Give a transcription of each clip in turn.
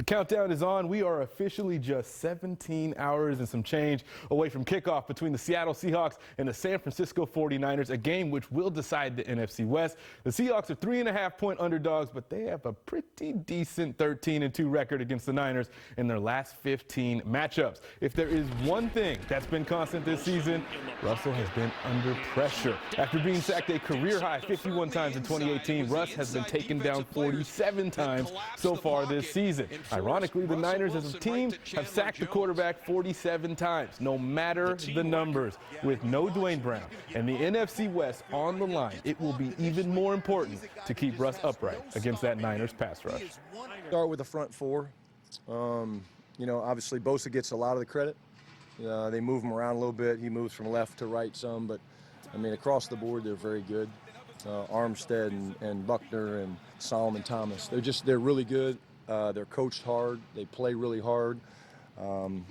countdown is on. We are officially just 17 hours and some change away from kickoff between the Seattle Seahawks and the San Francisco 49ers, a game which will decide the NFC West. The Seahawks are 3.5-point underdogs, but they have a pretty decent 13-2 record against the Niners in their last 15 matchups. If there is one thing that's been constant this season, Russell has been under pressure. After being sacked a career-high 51 times in 2018, Russ has been taken down 47 times so far this season. Ironically, the Niners as a team have sacked the quarterback 47 times, no matter the numbers. With no Dwayne Brown and the NFC West on the line, it will be even more important to keep Russ upright against that Niners pass rush. Start with the front four. Obviously Bosa gets a lot of the credit. They move him around a little bit. He moves from left to right some, but across the board, they're very good. Armstead and Buckner and Solomon Thomas, they're really good. They're coached hard. They play really hard.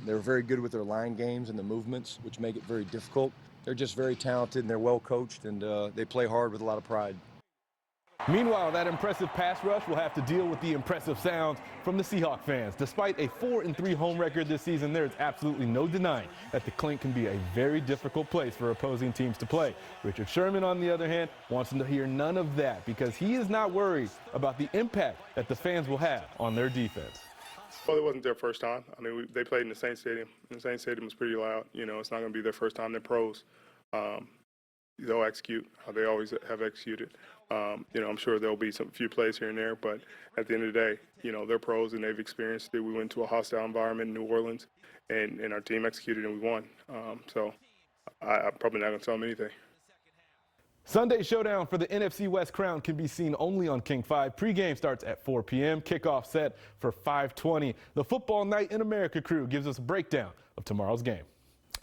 They're very good with their line games and the movements, which make it very difficult. They're just very talented and they're well coached, and they play hard with a lot of pride. Meanwhile, that impressive pass rush will have to deal with the impressive sounds from the Seahawk fans. Despite a 4-3 home record this season, there is absolutely no denying that the Clink can be a very difficult place for opposing teams to play. Richard Sherman, on the other hand, wants them to hear none of that because he is not worried about the impact that the fans will have on their defense. Well, it wasn't their first time. They played in the Saints Stadium. The Saints Stadium was pretty loud. It's not going to be their first time. They're pros. They'll execute how they always have executed. I'm sure there'll be few plays here and there, but at the end of the day, they're pros and they've experienced it. We went to a hostile environment in New Orleans, and our team executed and we won. So I'm probably not going to tell them anything. Sunday's showdown for the NFC West crown can be seen only on King 5. Pre-game starts at 4 p.m. Kickoff set for 5:20. The Football Night in America crew gives us a breakdown of tomorrow's game.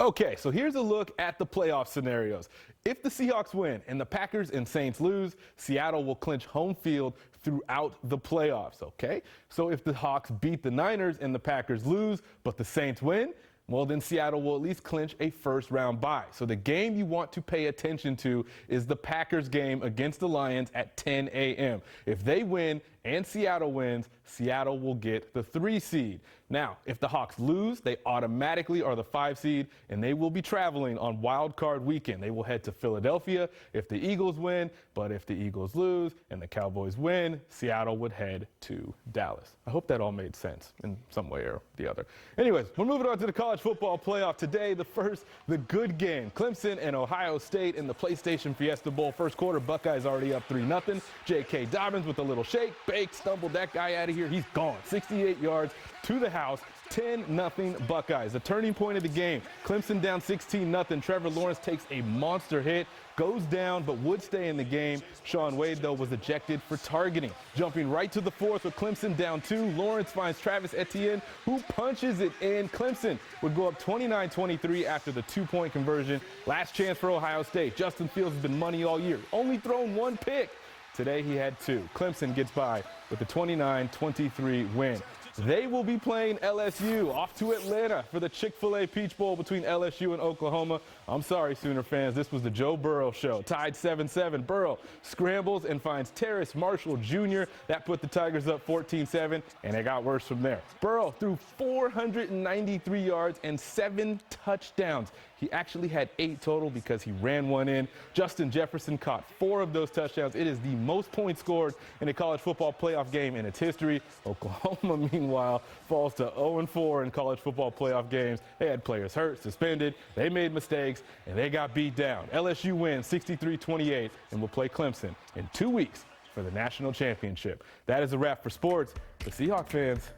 Okay, so here's a look at the playoff scenarios. If the Seahawks win and the Packers and Saints lose, Seattle will clinch home field throughout the playoffs, okay? So if the Hawks beat the Niners and the Packers lose, but the Saints win, well, then Seattle will at least clinch a first-round bye. So the game you want to pay attention to is the Packers game against the Lions at 10 a.m. If they win and Seattle wins, Seattle will get the 3 seed. Now, if the Hawks lose, they automatically are the 5 seed, and they will be traveling on Wild Card Weekend. They will head to Philadelphia if the Eagles win, but if the Eagles lose and the Cowboys win, Seattle would head to Dallas. I hope that all made sense in some way or the other. Anyways, we're moving on to the college football playoff today. The good game. Clemson and Ohio State in the PlayStation Fiesta Bowl. First quarter, Buckeyes already up 3-0. J.K. Dobbins with a little shake. Bake, stumbled that guy out of here. He's gone. 68 yards to the house. 10-0 Buckeyes. The turning point of the game. Clemson down 16-0. Trevor Lawrence takes a monster hit, goes down, but would stay in the game. Shaun Wade, though, was ejected for targeting. Jumping right to the fourth with Clemson down 2. Lawrence finds Travis Etienne, who punches it in. Clemson would go up 29-23 after the 2-point conversion. Last chance for Ohio State. Justin Fields has been money all year. Only thrown 1 pick. Today he had 2. Clemson gets by with a 29-23 win. They will be playing LSU off to Atlanta for the Chick-fil-A Peach Bowl between LSU and Oklahoma. I'm sorry, Sooner fans. This was the Joe Burrow show. Tied 7-7. Burrow scrambles and finds Terrace Marshall Jr. That put the Tigers up 14-7, and it got worse from there. Burrow threw 493 yards and 7 touchdowns. He actually had 8 total because he ran 1 in. Justin Jefferson caught 4 of those touchdowns. It is the most points scored in a college football playoff game in its history. Oklahoma, meanwhile, falls to 0-4 in college football playoff games. They had players hurt, suspended, they made mistakes, and they got beat down. LSU wins 63-28 and will play Clemson in 2 weeks for the national championship. That is a wrap for sports. The Seahawks fans,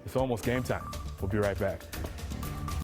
it's almost game time. We'll be right back.